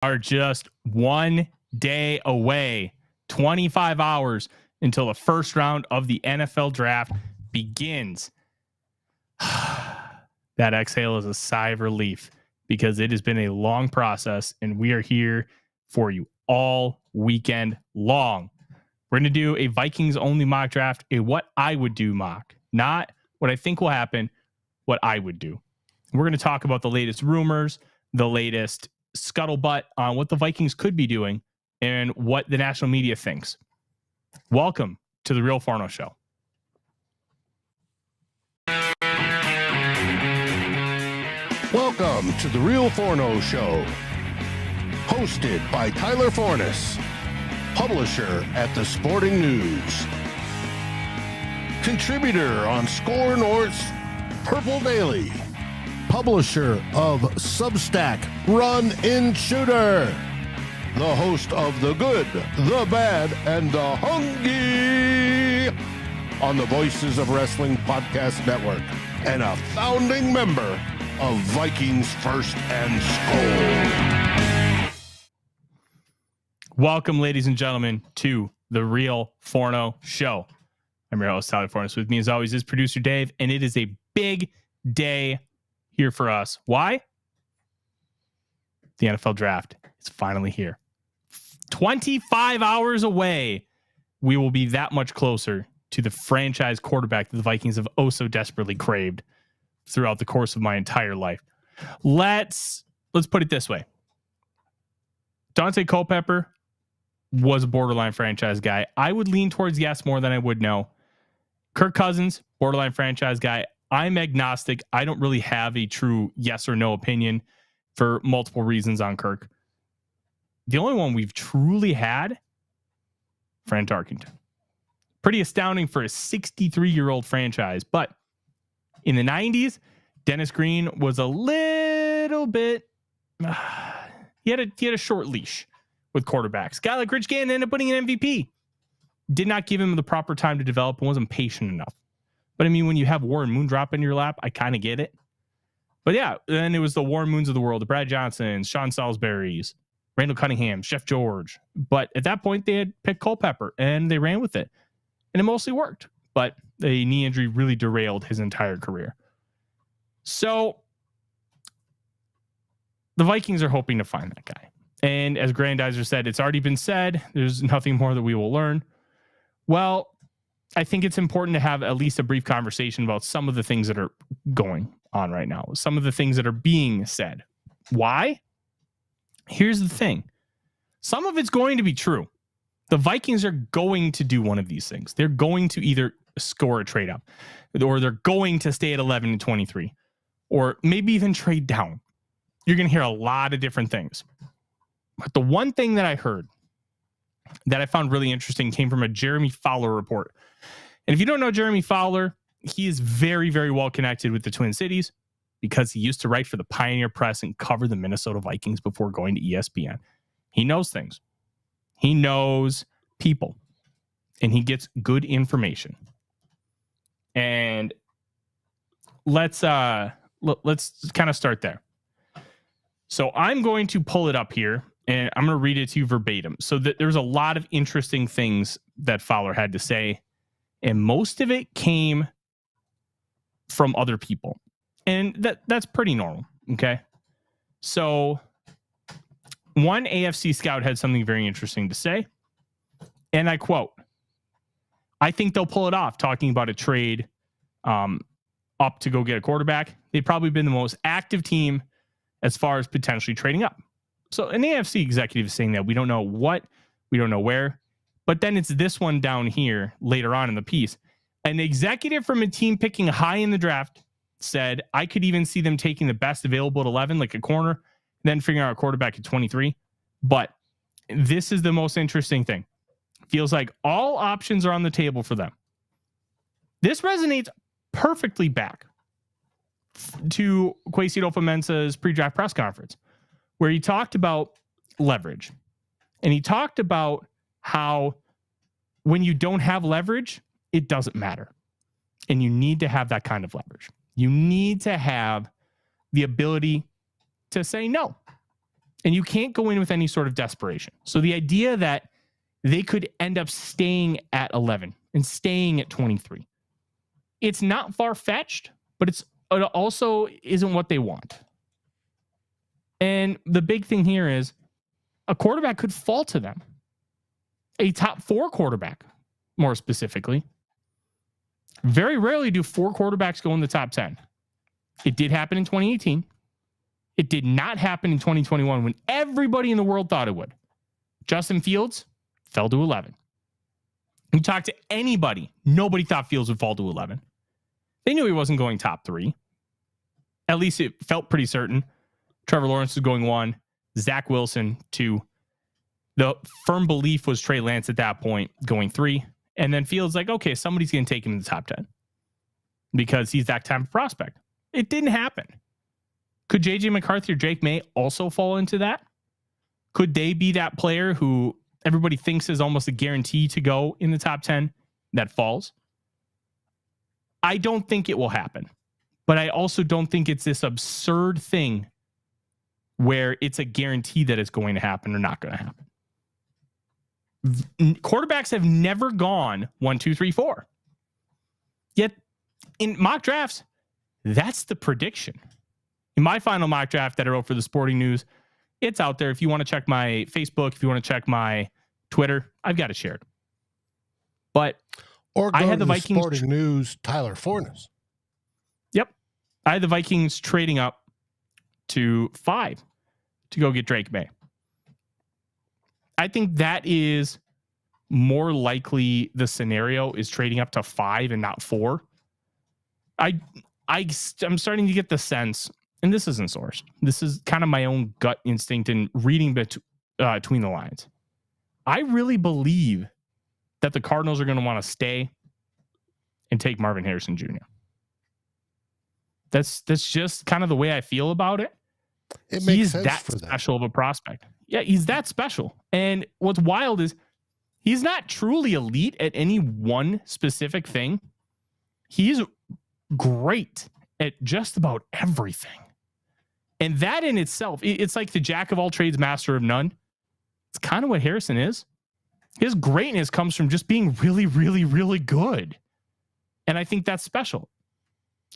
are just 1 day away, 25 hours until the first round of the NFL draft begins. That exhale is a sigh of relief because it has been a long process and we are here for you all weekend long. We're going to do a Vikings only mock draft, a what I would do mock, not what I think will happen, what I would do. We're going to talk about the latest rumors, the latest scuttlebutt on what the Vikings could be doing and what the national media thinks. Welcome to the Real Forno Show. Welcome to the Real Forno Show, hosted by Tyler Forness, publisher at The Sporting News, contributor on SKOL North's Purple Daily, publisher of Substack Run In Shooter, the host of The Good, The Bad, and The Hungry on the Voices of Wrestling Podcast Network, and a founding member of Vikings First and SKOL. Welcome, ladies and gentlemen, to the Real Forno Show. I'm your host, Tyler Forness. With me, as always, is producer Dave, and it is a big day here for us. Why? The NFL draft is finally here. 25 hours away. We will be that much closer to the franchise quarterback that the Vikings have oh so desperately craved throughout the course of my entire life. Let's put it this way. Daunte Culpepper was a borderline franchise guy. I would lean towards yes more than I would no. Kirk Cousins, borderline franchise guy. I'm agnostic. I don't really have a true yes or no opinion for multiple reasons on Kirk. The only one we've truly had, Fran Tarkenton. Pretty astounding for a 63-year-old franchise, but in the 90s, Dennis Green was a little bit... he had a short leash with quarterbacks. Guy like Rich Gannon ended up winning an MVP. Did not give him the proper time to develop and wasn't patient enough. But I mean, when you have Warren Moon drop in your lap, I kind of get it. But yeah, then it was the Warren Moons of the world, the Brad Johnsons, Sean Salisbury's, Randall Cunningham, Jeff George. But at that point, they had picked Culpepper and they ran with it. And it mostly worked. But a knee injury really derailed his entire career. So the Vikings are hoping to find that guy. And as Grandizer said, it's already been said. There's nothing more that we will learn. Well, I think it's important to have at least a brief conversation about some of the things that are going on right now. Some of the things that are being said. Why? Here's the thing. Some of it's going to be true. The Vikings are going to do one of these things. They're going to either score a trade up, or they're going to stay at 11 and 23, or maybe even trade down. You're going to hear a lot of different things. But the one thing that I heard that I found really interesting came from a Jeremy Fowler report. And if you don't know Jeremy Fowler, he is very, very well connected with the Twin Cities because he used to write for the Pioneer Press and cover the Minnesota Vikings before going to ESPN. He knows things. He knows people. And he gets good information. And let's kind of start there. So I'm going to pull it up here and I'm going to read it to you verbatim. So there's a lot of interesting things that Fowler had to say, and most of it came from other people. And that's pretty normal, okay? So one AFC scout had something very interesting to say, and I quote, "I think they'll pull it off," talking about a trade up to go get a quarterback. They've probably been the most active team as far as potentially trading up. So an AFC executive is saying that. We don't know what, we don't know where, but then it's this one down here later on in the piece. An executive from a team picking high in the draft said, "I could even see them taking the best available at 11, like a corner, then figuring out a quarterback at 23. But this is the most interesting thing. Feels like all options are on the table for them." This resonates perfectly back to Kwesi Adolfo-Mensah's pre-draft press conference, where he talked about leverage. And he talked about how when you don't have leverage, it doesn't matter. And you need to have that kind of leverage. You need to have the ability to say no. And you can't go in with any sort of desperation. So the idea that they could end up staying at 11 and staying at 23, it's not far-fetched, but it also isn't what they want. And the big thing here is a quarterback could fall to them. A top 4 quarterback, more specifically. Very rarely do 4 quarterbacks go in the top 10. It did happen in 2018. It did not happen in 2021 when everybody in the world thought it would. Justin Fields fell to 11. You talk to anybody, nobody thought Fields would fall to 11. They knew he wasn't going top 3. At least it felt pretty certain. Trevor Lawrence was going 1, Zach Wilson 2. The firm belief was Trey Lance at that point going 3. And then Fields like, okay, somebody's going to take him in the top 10 because he's that type of prospect. It didn't happen. Could JJ McCarthy or Drake May also fall into that? Could they be that player who everybody thinks is almost a guarantee to go in the top 10 that falls? I don't think it will happen, but I also don't think it's this absurd thing where it's a guarantee that it's going to happen or not going to happen. Quarterbacks have never gone 1, 2, 3, 4. Yet in mock drafts, that's the prediction. In my final mock draft that I wrote for the Sporting News, it's out there. If you want to check my Facebook, if you want to check my Twitter, I've got it shared. But or go I had to the Vikings Sporting News, Tyler Forness. Yep. I had the Vikings trading up to 5 to go get Drake May. I think that is more likely the scenario is trading up to 5 and not 4. I'm starting to get the sense, and this isn't sourced. This is kind of my own gut instinct and reading between the lines. I really believe that the Cardinals are going to want to stay and take Marvin Harrison Jr. That's just kind of the way I feel about it. It makes he's sense that for special of a prospect. Yeah, he's that special. And what's wild is he's not truly elite at any one specific thing. He's great at just about everything. And that in itself, it's like the jack of all trades, master of none. It's kind of what Harrison is. His greatness comes from just being really, really, really good. And I think that's special.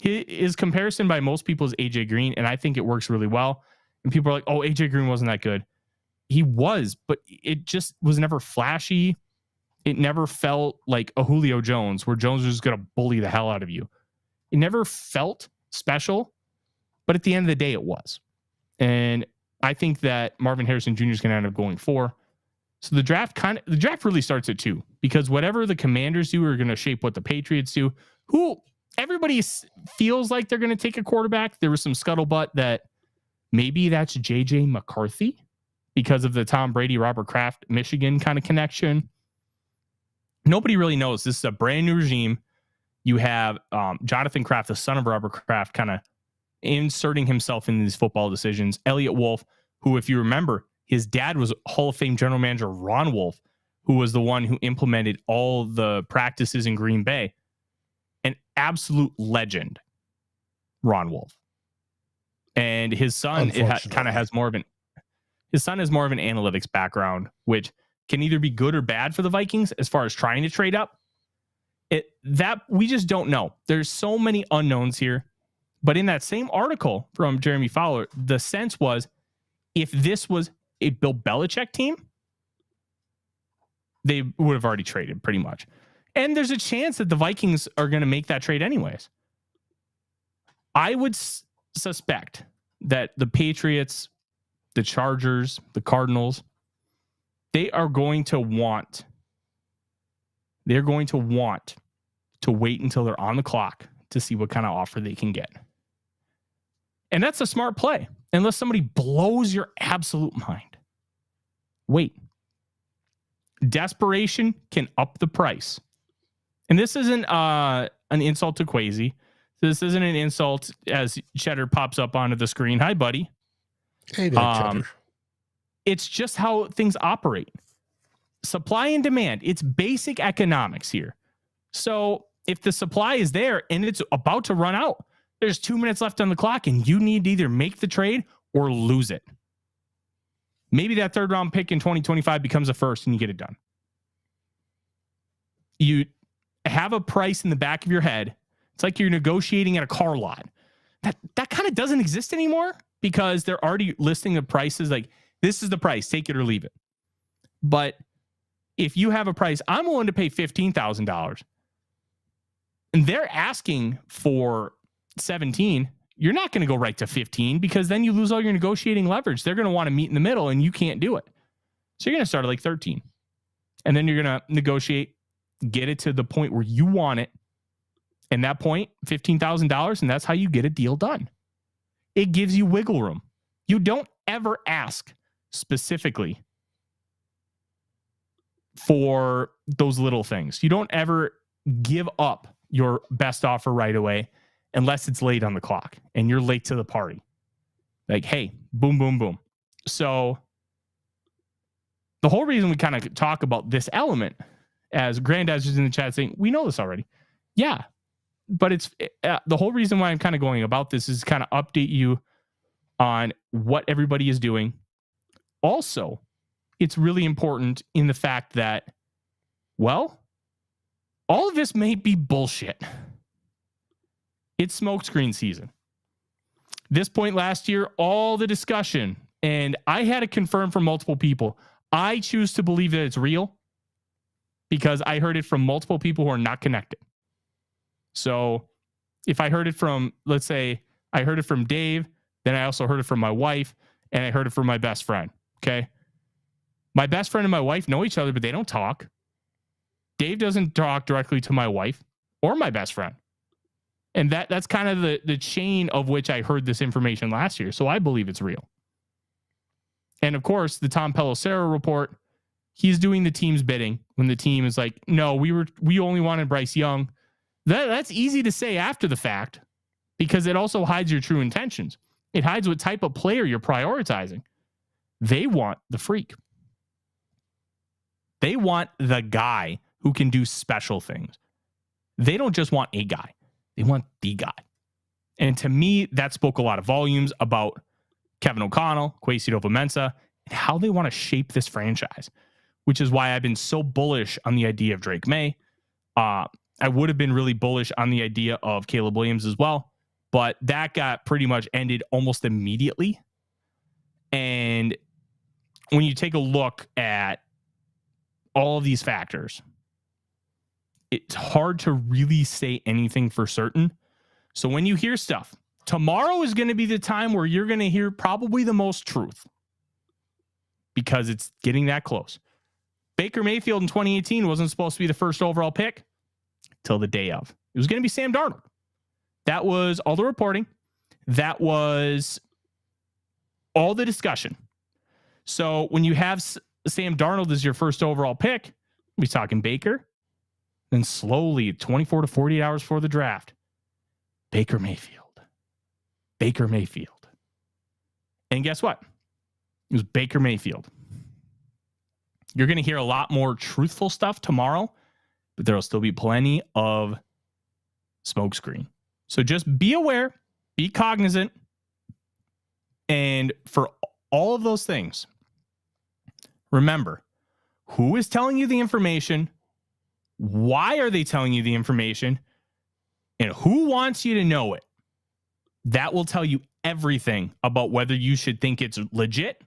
His comparison by most people is AJ Green, and I think it works really well. And people are like, oh, AJ Green wasn't that good. He was, but it just was never flashy. It never felt like a Julio Jones, where Jones was just going to bully the hell out of you. It never felt special, but at the end of the day, it was. And I think that Marvin Harrison Jr. is going to end up going 4. So the draft really starts at 2, because whatever the Commanders do are going to shape what the Patriots do. Who everybody feels like they're going to take a quarterback. There was some scuttlebutt that maybe that's JJ McCarthy because of the Tom Brady, Robert Kraft, Michigan kind of connection. Nobody really knows. This is a brand new regime. You have Jonathan Kraft, the son of Robert Kraft, kind of inserting himself in these football decisions. Elliot Wolf, who, if you remember, his dad was Hall of Fame general manager Ron Wolf, who was the one who implemented all the practices in Green Bay. An absolute legend, Ron Wolf. And his son kind of has more of an analytics background, which can either be good or bad for the Vikings as far as trying to trade up. That we just don't know. There's so many unknowns here. But in that same article from Jeremy Fowler, the sense was if this was a Bill Belichick team, they would have already traded pretty much. And there's a chance that the Vikings are going to make that trade anyways. I would suspect that the Patriots, the Chargers, the Cardinals, they're going to want to wait until they're on the clock to see what kind of offer they can get. And that's a smart play, unless somebody blows your absolute mind. Wait. Desperation can up the price. And this isn't an insult to Kwesi. This isn't an insult as Cheddar pops up onto the screen. Hi, buddy. Hey there, Cheddar. It's just how things operate. Supply and demand. It's basic economics here. So if the supply is there and it's about to run out, there's 2 minutes left on the clock and you need to either make the trade or lose it. Maybe that third round pick in 2025 becomes a first and you get it done. You have a price in the back of your head. It's like you're negotiating at a car lot. That kind of doesn't exist anymore because they're already listing the prices like, this is the price, take it or leave it. But if you have a price, I'm willing to pay $15,000 and they're asking for 17, you're not going to go right to 15 because then you lose all your negotiating leverage. They're going to want to meet in the middle and you can't do it. So you're going to start at like 13 and then you're going to negotiate, get it to the point where you want it. And that point, $15,000, and that's how you get a deal done. It gives you wiggle room. You don't ever ask specifically for those little things. You don't ever give up your best offer right away unless it's late on the clock and you're late to the party. Like, hey, boom, boom, boom. So the whole reason we kind of talk about this element, as Grandad's is in the chat saying, we know this already. Yeah. But it's the whole reason why I'm kind of going about this is kind of update you on what everybody is doing. Also, it's really important in the fact that, well, all of this may be bullshit. It's smokescreen season. This point last year, all the discussion, and I had it confirmed from multiple people. I choose to believe that it's real because I heard it from multiple people who are not connected. So if I heard it from, let's say I heard it from Dave, then I also heard it from my wife and I heard it from my best friend. Okay. My best friend and my wife know each other, but they don't talk. Dave doesn't talk directly to my wife or my best friend. And that's kind of the chain of which I heard this information last year. So I believe it's real. And of course, the Tom Pelissero report, he's doing the team's bidding when the team is like, no, we only wanted Bryce Young. That's easy to say after the fact because it also hides your true intentions. It hides what type of player you're prioritizing. They want the freak. They want the guy who can do special things. They don't just want a guy. They want the guy. And to me, that spoke a lot of volumes about Kevin O'Connell, Kwesi Adofo-Mensah, and how they want to shape this franchise, which is why I've been so bullish on the idea of Drake May. I would have been really bullish on the idea of Caleb Williams as well, but that got pretty much ended almost immediately. And when you take a look at all of these factors, it's hard to really say anything for certain. So when you hear stuff, tomorrow is going to be the time where you're going to hear probably the most truth because it's getting that close. Baker Mayfield in 2018 wasn't supposed to be the first overall pick till the day of. It was going to be Sam Darnold. That was all the reporting. That was all the discussion. So when you have Sam Darnold as your first overall pick, we're talking Baker. Then slowly, 24 to 48 hours before the draft, Baker Mayfield. And guess what? It was Baker Mayfield. You're going to hear a lot more truthful stuff tomorrow, but there will still be plenty of smokescreen. So just be aware, be cognizant, and for all of those things, remember who is telling you the information, why are they telling you the information, and who wants you to know it. That will tell you everything about whether you should think it's legit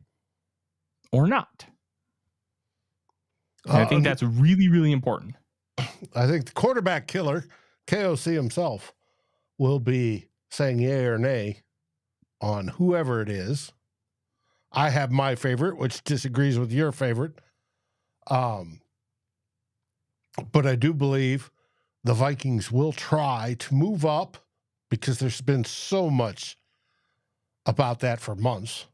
or not. And I think that's really, really important. I think the quarterback killer, KOC himself, will be saying yay or nay on whoever it is. I have my favorite, which disagrees with your favorite. But I do believe the Vikings will try to move up because there's been so much about that for months.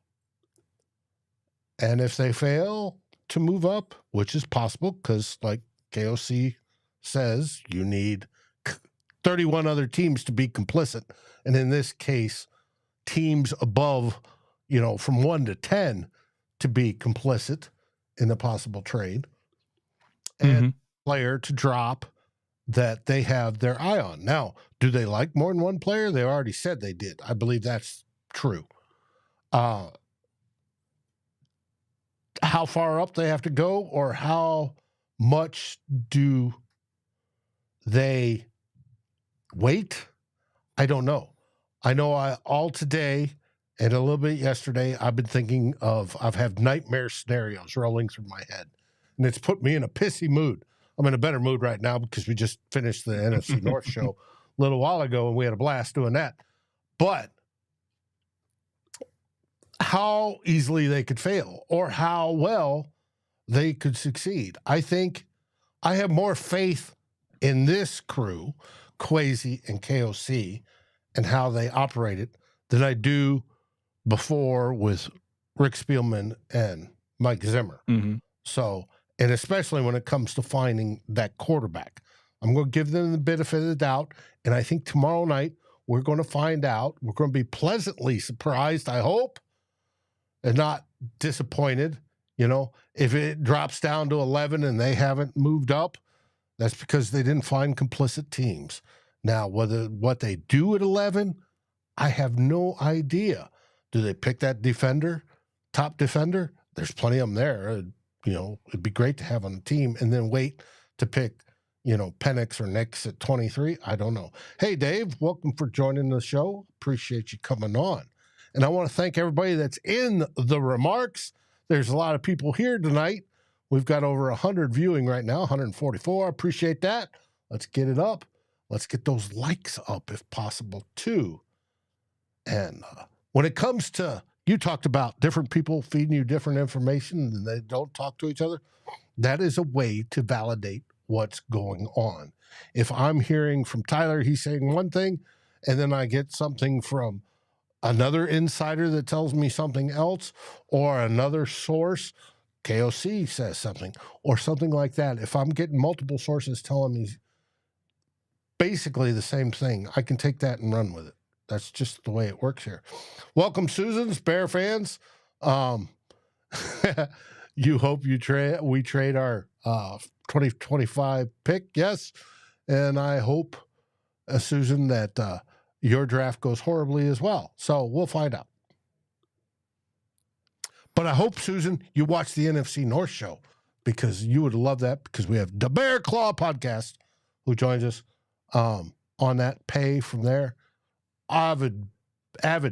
And if they fail to move up, which is possible because like KOC says, you need 31 other teams to be complicit. And in this case, teams above, from 1 to 10 to be complicit in a possible trade. And player to drop that they have their eye on. Now, do they like more than one player? They already said they did. I believe that's true. how far up they have to go or how much do they wait? I don't know. I know all today and a little bit yesterday, I've been thinking I've had nightmare scenarios rolling through my head, and it's put me in a pissy mood. I'm in a better mood right now because we just finished the NFC North show a little while ago, and we had a blast doing that. But how easily they could fail or how well they could succeed. I think I have more faith in this crew, Quasi and KOC, and how they operate it than I do before with Rick Spielman and Mike Zimmer. Mm-hmm. So, and especially when it comes to finding that quarterback, I'm going to give them the benefit of the doubt. And I think tomorrow night we're going to find out. We're going to be pleasantly surprised, I hope, and not disappointed. You know, if it drops down to 11 and they haven't moved up, that's because they didn't find complicit teams. Now, what they do at 11, I have no idea. Do they pick that defender, top defender? There's plenty of them there. You know, it'd be great to have on the team and then wait to pick, you know, Penix or Nix at 23. I don't know. Hey, Dave, welcome for joining the show. Appreciate you coming on. And I want to thank everybody that's in the remarks. There's a lot of people here tonight. We've got over 100 viewing right now, 144. I appreciate that. Let's get it up. Let's get those likes up if possible, too. And when it comes to, you talked about different people feeding you different information and they don't talk to each other. That is a way to validate what's going on. If I'm hearing from Tyler, he's saying one thing, and then I get something from another insider that tells me something else, or another source, KOC says something, or something like that. If I'm getting multiple sources telling me basically the same thing, I can take that and run with it. That's just the way it works here. Welcome, Susan's Bear fans. You hope we trade our 2025 pick, yes. And I hope, Susan, that your draft goes horribly as well. So we'll find out. But I hope, Susan, you watch the NFC North show because you would love that because we have the Bear Claw podcast who joins us on that pay from there. Avid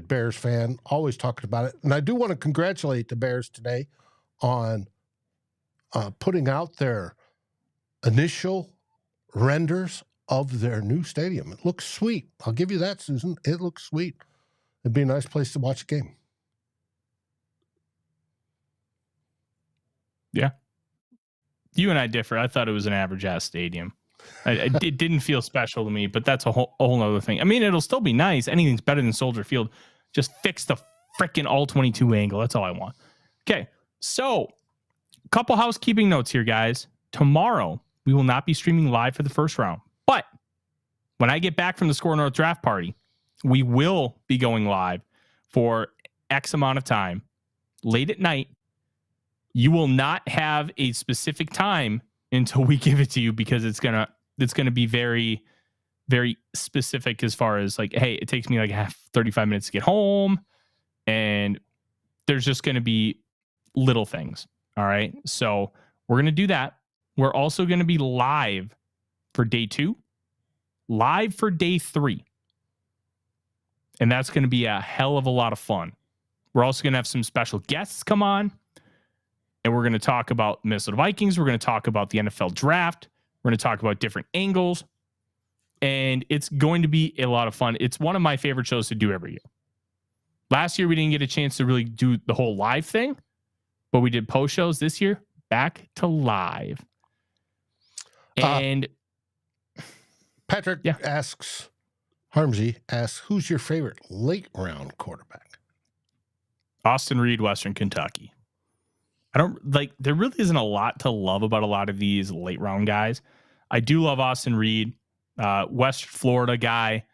Bears fan, always talking about it. And I do want to congratulate the Bears today on putting out their initial renders of their new stadium. It looks sweet. I'll give you that, Susan. It looks sweet. It'd be a nice place to watch a game. Yeah. You and I differ. I thought it was an average-ass stadium. It didn't feel special to me, but that's a whole other thing. I mean, it'll still be nice. Anything's better than Soldier Field. Just fix the freaking all-22 angle. That's all I want. Okay, so a couple housekeeping notes here, guys. Tomorrow, we will not be streaming live for the first round. But when I get back from the SKOL North draft party, we will be going live for X amount of time, late at night. You will not have a specific time until we give it to you because it's gonna be very, very specific as far as like, hey, it takes me like 35 minutes to get home, and there's just gonna be little things. All right, so we're gonna do that. We're also gonna be live for day 2, live for day 3, and that's gonna be a hell of a lot of fun. We're also gonna have some special guests come on. And we're going to talk about Minnesota Vikings. We're going to talk about the NFL draft. We're going to talk about different angles. And it's going to be a lot of fun. It's one of my favorite shows to do every year. Last year, we didn't get a chance to really do the whole live thing, but we did post shows. This year, back to live. And Patrick asks, Harmsy asks, who's your favorite late round quarterback? Austin Reed, Western Kentucky. There really isn't a lot to love about a lot of these late round guys. I do love Austin Reed, West Florida guy,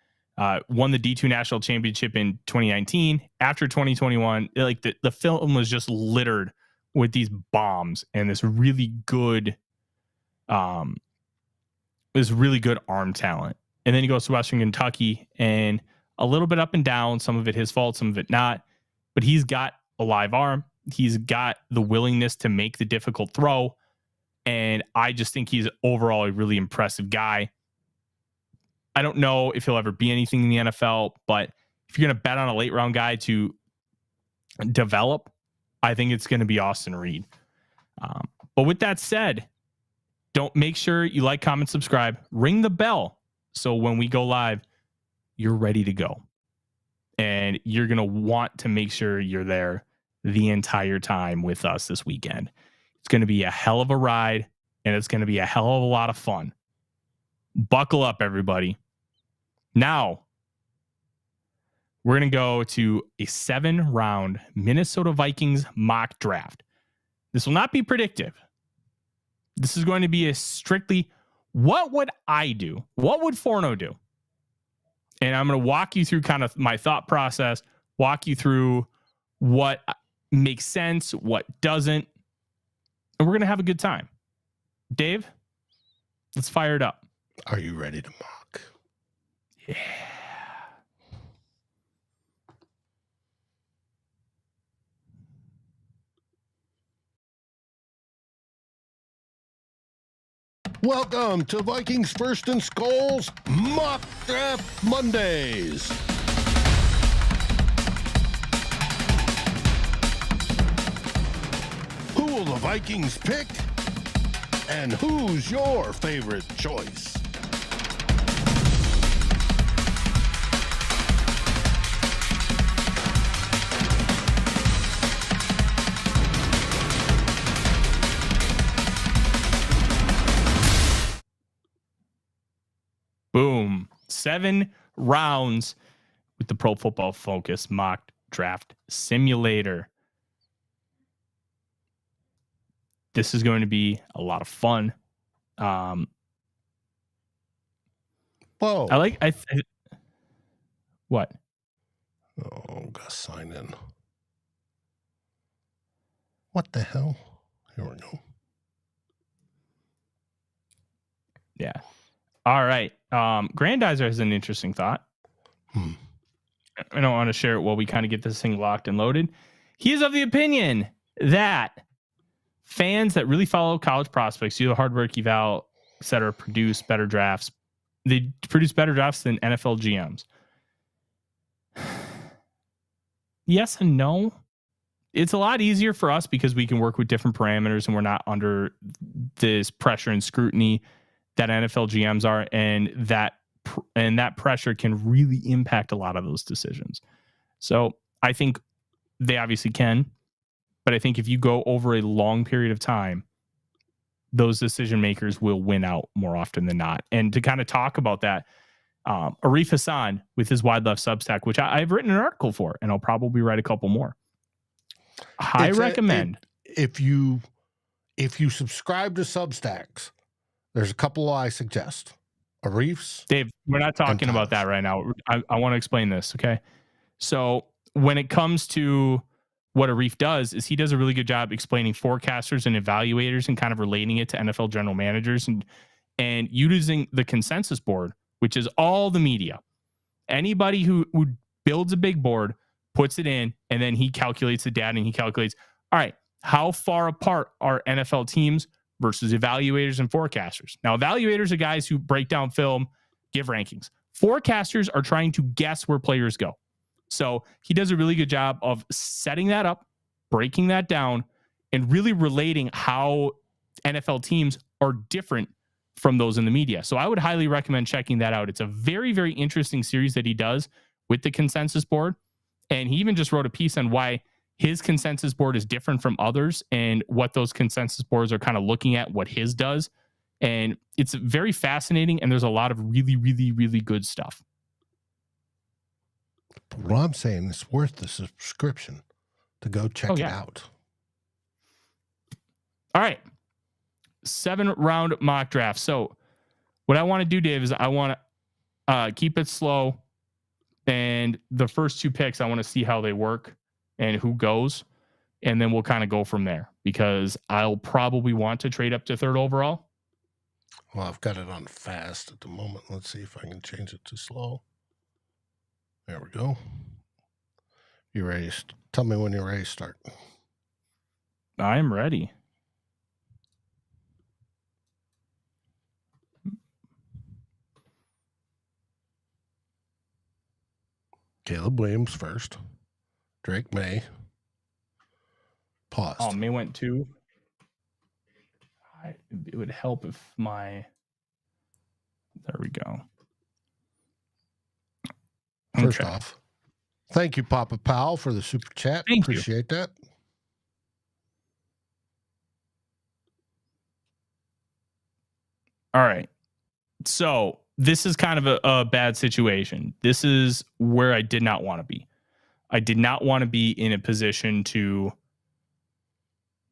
won the D2 national championship in 2019. After 2021, like the film was just littered with these bombs and this really good arm talent. And then he goes to Western Kentucky and a little bit up and down, some of it his fault, some of it not, but he's got a live arm. He's got the willingness to make the difficult throw. And I just think he's overall a really impressive guy. I don't know if he'll ever be anything in the NFL, but if you're going to bet on a late round guy to develop, I think it's going to be Austin Reed. But with that said, don't make sure you like, comment, subscribe, ring the bell. So when we go live, you're ready to go. And you're going to want to make sure you're there the entire time with us this weekend. It's going to be a hell of a ride, and it's going to be a hell of a lot of fun. Buckle up, everybody. Now, we're going to go to a 7-round Minnesota Vikings mock draft. This will not be predictive. This is going to be a strictly, what would I do? What would Forno do? And I'm going to walk you through kind of my thought process, walk you through what makes sense, what doesn't, and we're going to have a good time. Dave, let's fire it up. Are you ready to mock? Yeah. Welcome to Vikings First and SKOL's Mock Draft Mondays. Who will the Vikings pick? And who's your favorite choice? Boom. 7 rounds with the Pro Football Focus mock draft simulator. This is going to be a lot of fun. Whoa. What? Oh, gotta sign in. What the hell? Here we go. Yeah. All right. Grandizer has an interesting thought. I don't want to share it while we kind of get this thing locked and loaded. He is of the opinion that fans that really follow college prospects, do the hard work, eval, et cetera, produce better drafts. They produce better drafts than NFL GMs. Yes and no. It's a lot easier for us because we can work with different parameters and we're not under this pressure and scrutiny that NFL GMs are, and that pressure can really impact a lot of those decisions. So I think they obviously can, but I think if you go over a long period of time, those decision makers will win out more often than not. And to kind of talk about that, Arif Hassan with his Wide Left Substack, which I've written an article for, and I'll probably write a couple more. I recommend if you subscribe to Substacks, there's a couple I suggest. Arif's. Dave, we're not talking about that right now. I want to explain this, okay? So when it comes to what Arif does, is he does a really good job explaining forecasters and evaluators and kind of relating it to NFL general managers and using the consensus board, which is all the media. Anybody who builds a big board, puts it in, and then he calculates the data and he calculates, all right, how far apart are NFL teams versus evaluators and forecasters. Now, evaluators are guys who break down film, give rankings. Forecasters are trying to guess where players go. So he does a really good job of setting that up, breaking that down, and really relating how NFL teams are different from those in the media. So I would highly recommend checking that out. It's a very, very interesting series that he does with the consensus board. And he even just wrote a piece on why his consensus board is different from others and what those consensus boards are kind of looking at, what his does. And it's very fascinating. And there's a lot of really, really, really good stuff. But what I'm saying is worth the subscription to go check it out. All right. 7-round mock draft. So what I want to do, Dave, is I want to keep it slow. And the first 2 picks, I want to see how they work and who goes. And then we'll kind of go from there because I'll probably want to trade up to 3rd overall. Well, I've got it on fast at the moment. Let's see if I can change it to slow. There we go. You ready? Tell me when you're ready to start. I am ready. Caleb Williams first. Drake May. Paused. Oh, May went 2. It would help if my... There we go. First off, thank you, Papa Powell, for the super chat. Appreciate that. All right. So this is kind of a bad situation. This is where I did not want to be. I did not want to be in a position to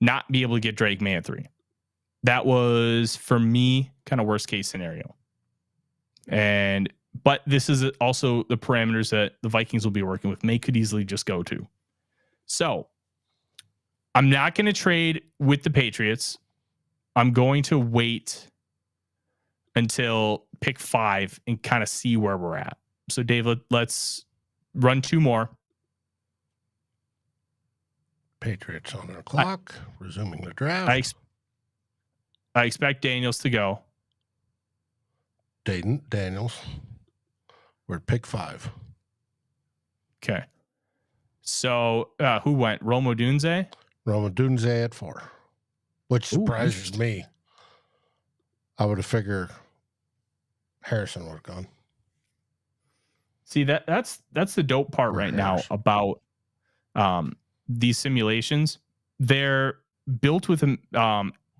not be able to get Drake May at 3. That was, for me, kind of worst case scenario. But this is also the parameters that the Vikings will be working with. May could easily just go to. So I'm not going to trade with the Patriots. I'm going to wait until pick 5 and kind of see where we're at. So Dave, let's run 2 more. Patriots on the clock, resuming the draft. I expect Daniels to go. Daniels. We're at pick 5. Okay. So who went? Rome Odunze? Rome Odunze at 4, which surprises me. I would have figured Harrison would have gone. See, that's the dope part right now about these simulations. They're built with an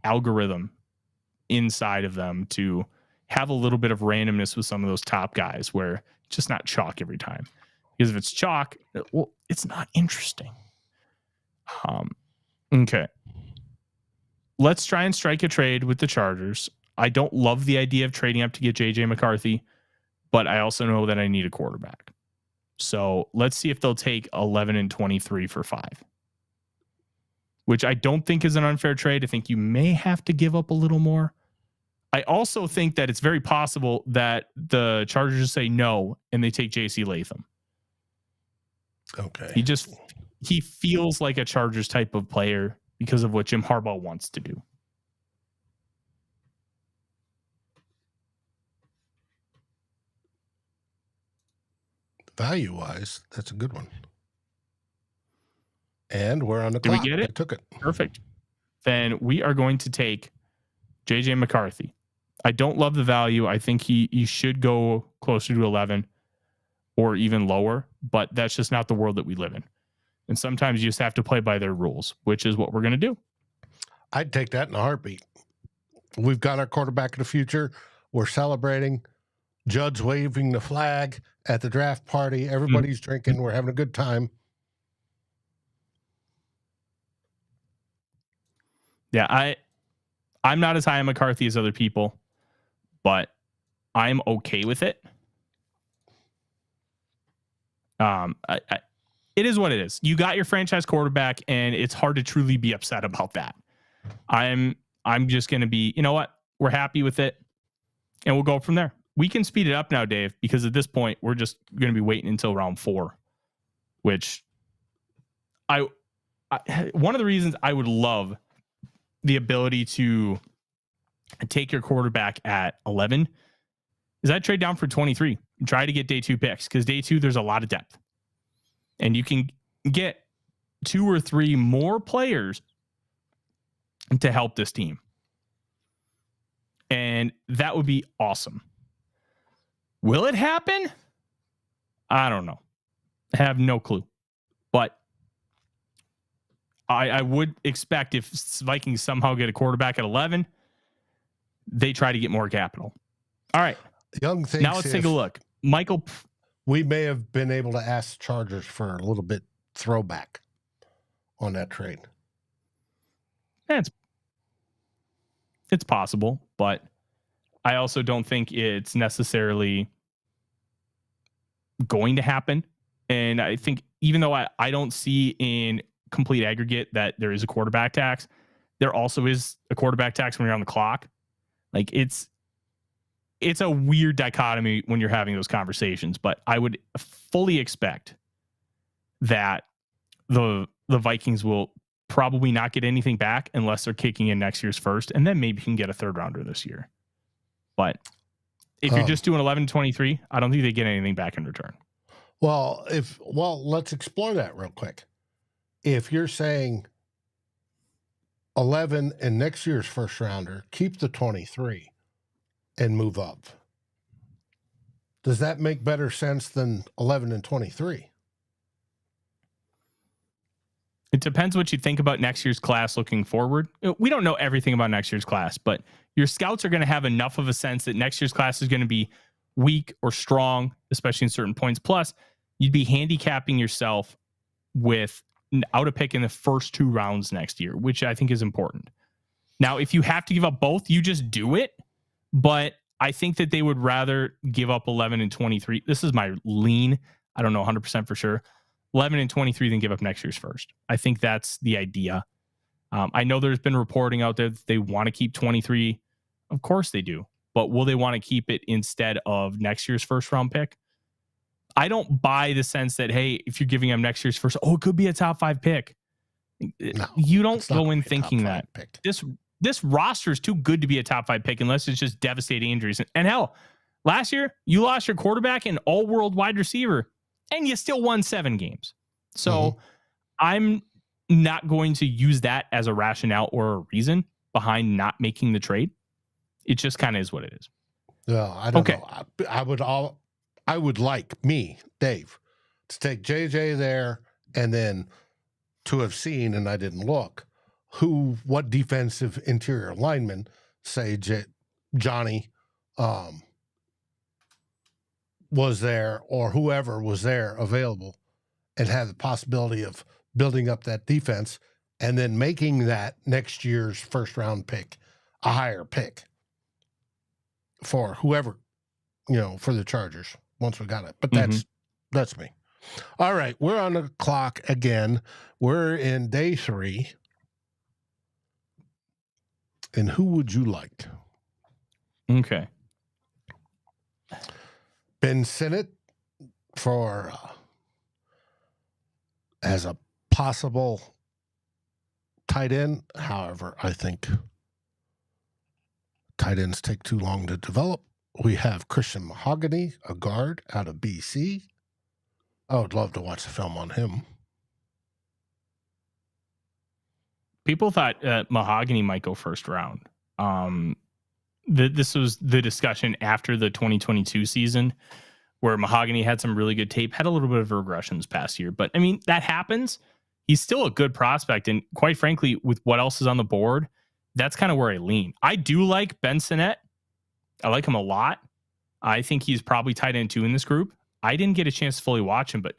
algorithm inside of them to have a little bit of randomness with some of those top guys where it's just not chalk every time. Because if it's chalk, well, it's not interesting. Okay. Let's try and strike a trade with the Chargers. I don't love the idea of trading up to get JJ McCarthy, but I also know that I need a quarterback. So let's see if they'll take 11 and 23 for 5, which I don't think is an unfair trade. I think you may have to give up a little more. I also think that it's very possible that the Chargers say no and they take JC Latham. Okay. He feels like a Chargers type of player because of what Jim Harbaugh wants to do. Value-wise, that's a good one. And we're on the clock. Did we get it? I took it. Perfect. Then we are going to take JJ McCarthy. I don't love the value. I think he should go closer to 11 or even lower, but that's just not the world that we live in. And sometimes you just have to play by their rules, which is what we're going to do. I'd take that in a heartbeat. We've got our quarterback of the future. We're celebrating. Judd's waving the flag at the draft party. Everybody's drinking. We're having a good time. Yeah, I'm not as high on McCarthy as other people, but I'm okay with it. It is what it is. You got your franchise quarterback, and it's hard to truly be upset about that. I'm just going to be, you know what? We're happy with it, and we'll go from there. We can speed it up now, Dave, because at this point, we're just going to be waiting until round 4, which I one of the reasons I would love the ability to take your quarterback at 11 is I'd trade down for 23 and try to get day 2 picks, because day 2, there's a lot of depth. And you can get 2 or 3 more players to help this team. And that would be awesome. Will it happen? I don't know. I have no clue. But I would expect if Vikings somehow get a quarterback at 11, they try to get more capital. All right. Young thinks now let's take a look. Michael. We may have been able to ask Chargers for a little bit throwback on that trade. It's possible, but I also don't think it's necessarily going to happen. And I think even though I don't see in complete aggregate that there is a quarterback tax, there also is a quarterback tax when you're on the clock. Like it's a weird dichotomy when you're having those conversations, but I would fully expect that the Vikings will probably not get anything back unless they're kicking in next year's first, and then maybe you can get a third rounder this year. But if you're just doing 11 to 23, I don't think they get anything back in return. Well, let's explore that real quick. If you're saying 11 and next year's first rounder, keep the 23 and move up, does that make better sense than 11 and 23? It depends what you think about next year's class looking forward. We don't know everything about next year's class, but your scouts are going to have enough of a sense that next year's class is going to be weak or strong, especially in certain points. Plus, you'd be handicapping yourself without a pick in the first 2 rounds next year, which I think is important. Now, if you have to give up both, you just do it. But I think that they would rather give up 11 and 23. This is my lean. I don't know 100% for sure. 11 and 23 than give up next year's first. I think that's the idea. I know there's been reporting out there that they want to keep 23. Of course they do. But will they want to keep it instead of next year's first round pick? I don't buy the sense that, hey, if you're giving them next year's first, it could be a top 5 pick. No, you don't go in thinking that. This roster is too good to be a top 5 pick unless it's just devastating injuries. And hell, last year, you lost your quarterback and all-world wide receiver, and you still won 7 games. So I'm not going to use that as a rationale or a reason behind not making the trade. It just kind of is what it is. Yeah, I don't know. I would like me, Dave, to take JJ there and then to have seen, and I didn't look, what defensive interior lineman, say Johnny, was there, or whoever was there available, and have the possibility of building up that defense and then making that next year's first round pick a higher pick for whoever, for the Chargers once we got it. But that's me. All right, we're on the clock again. We're in day 3. And who would you like? Okay. Ben Sinnott for as a possible tight end. However, I think tight ends take too long to develop. We have Christian Mahogany, a guard out of BC. I would love to watch the film on him. People thought Mahogany might go first round. This was the discussion after the 2022 season where Mahogany had some really good tape, had a little bit of regression this past year. But, I mean, that happens. He's still a good prospect. And quite frankly, with what else is on the board, that's kind of where I lean. I do like Ben Sinnott. I like him a lot. I think he's probably tight end 2 in this group. I didn't get a chance to fully watch him, but,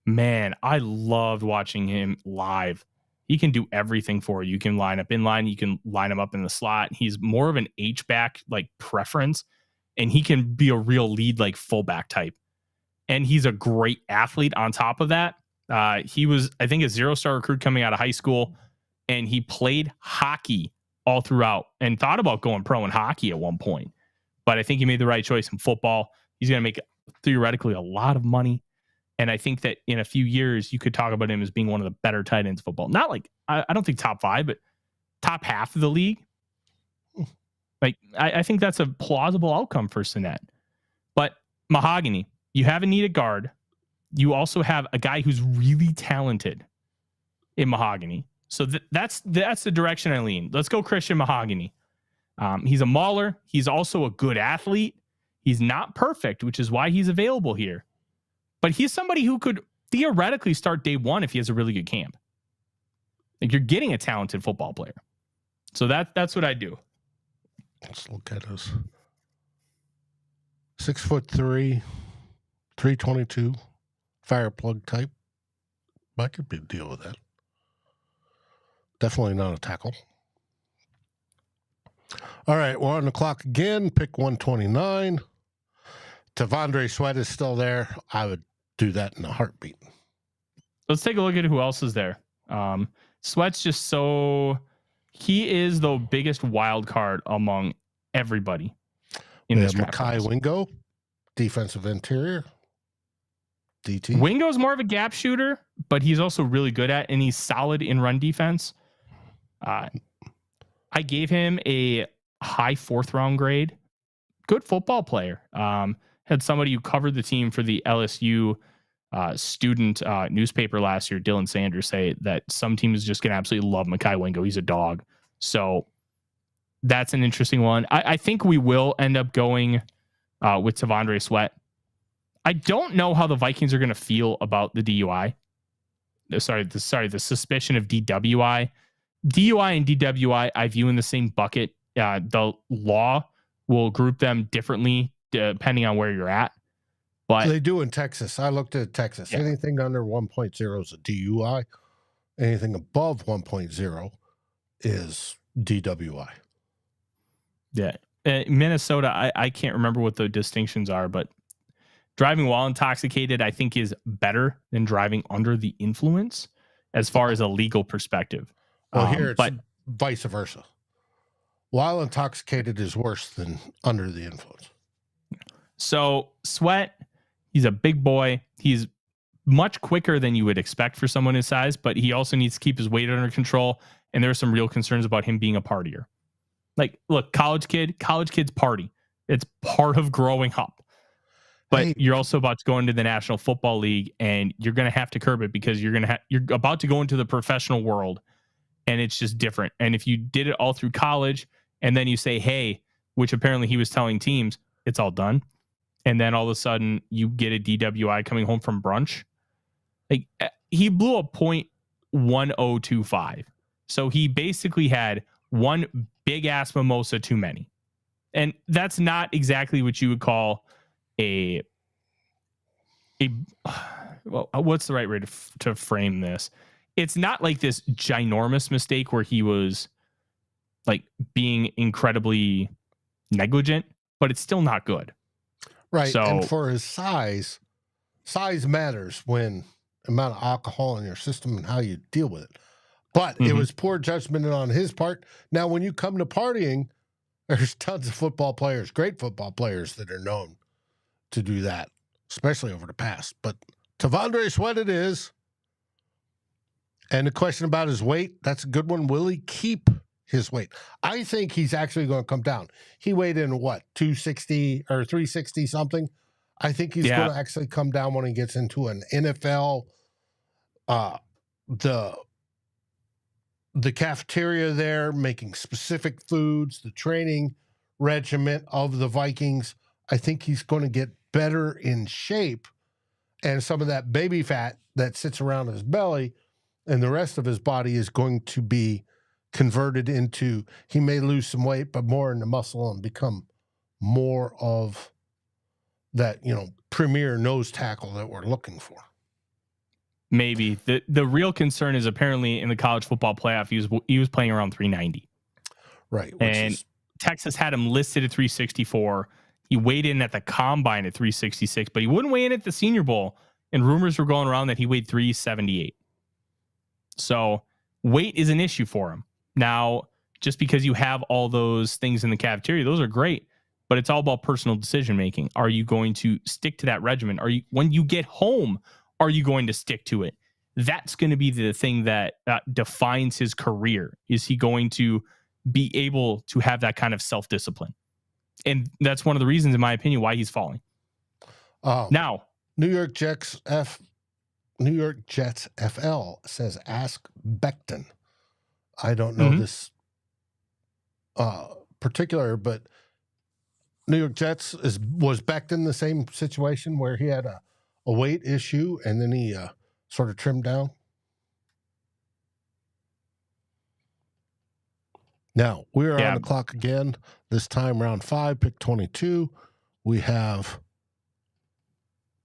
man, I loved watching him live. He can do everything for you. You can line up in line. You can line him up in the slot. He's more of an H-back like preference, and he can be a real lead like fullback type. And he's a great athlete on top of that. He was, I think, a 0-star recruit coming out of high school, and he played hockey all throughout and thought about going pro in hockey at one point. But I think he made the right choice in football. He's going to make theoretically a lot of money. And I think that in a few years, you could talk about him as being one of the better tight ends in football. Not like, I don't think top 5, but top half of the league. Like, I think that's a plausible outcome for Sinnott. But Mahogany, you have a needed guard. You also have a guy who's really talented in Mahogany. So that's the direction I lean. Let's go Christian Mahogany. He's a mauler. He's also a good athlete. He's not perfect, which is why he's available here. But he's somebody who could theoretically start day 1 if he has a really good camp. Like, you're getting a talented football player. So that's what I do. Let's look at us. 6'3", 322, fire plug type. I could deal with that. Definitely not a tackle. All right, we're on the clock again. Pick 129. Tandre Sweat is still there. I would do that in a heartbeat. Let's take a look at who else is there. Sweat's just he is the biggest wild card among everybody in this draft. Makai Wingo, defensive interior. DT. Wingo's more of a gap shooter, but he's also really good at, and he's solid in run defense. I gave him a high 4th round grade. Good football player. Had somebody who covered the team for the LSU student newspaper last year, Dylan Sanders, say that some teams just going to absolutely love Mekhi Wingo. He's a dog. So that's an interesting one. I think we will end up going with Tandre Sweat. I don't know how the Vikings are going to feel about the DUI. The suspicion of DWI. DUI and DWI, I view in the same bucket. The law will group them differently depending on where you're at. But they do in Texas. I looked at Texas. Yeah. Anything under 1.0 is a DUI. Anything above 1.0 is DWI. Yeah. Minnesota, I can't remember what the distinctions are, but driving while intoxicated, I think, is better than driving under the influence as far as a legal perspective. Well, here it's vice versa. While intoxicated is worse than under the influence. So Sweat, he's a big boy. He's much quicker than you would expect for someone his size, but he also needs to keep his weight under control. And there are some real concerns about him being a partier. Like, look, college kids party. It's part of growing up. But you're also about to go into the National Football League, and you're going to have to curb it because you're about to go into the professional world, and it's just different. And if you did it all through college, and then you say, hey, which apparently he was telling teams, it's all done. And then all of a sudden you get a DWI coming home from brunch. Like, he blew a .1025. So he basically had one big ass mimosa too many. And that's not exactly what you would call well, what's the right way to frame this? It's not like this ginormous mistake where he was like being incredibly negligent, but it's still not good. Right. So, and for his size matters when amount of alcohol in your system and how you deal with it. But it was poor judgment on his part. Now, when you come to partying, there's tons of football players, great football players that are known to do that, especially over the past. But Tandre Sweat it is. And the question about his weight, that's a good one. Will he keep his weight? I think he's actually going to come down. He weighed in, 260 or 360 something? I think he's going to actually come down when he gets into an NFL, the cafeteria there, making specific foods, the training regiment of the Vikings. I think he's going to get better in shape, and some of that baby fat that sits around his belly and the rest of his body is going to be converted into, he may lose some weight, but more in the muscle and become more of that, premier nose tackle that we're looking for. Maybe. The real concern is apparently in the college football playoff, he was playing around 390. Right. And Texas had him listed at 364. He weighed in at the combine at 366, but he wouldn't weigh in at the Senior Bowl. And rumors were going around that he weighed 378. So weight is an issue for him. Now, just because you have all those things in the cafeteria, those are great, but it's all about personal decision making. Are you going to stick to that regimen? When you get home, are you going to stick to it? That's going to be the thing that defines his career. Is he going to be able to have that kind of self-discipline? And that's one of the reasons, in my opinion, why he's falling. Now, New York Jets FL says, ask Becton. I don't know this particular, but New York Jets was Becton the same situation where he had a weight issue and then he sort of trimmed down? Now, we're on the clock again. This time, round 5, pick 22. We have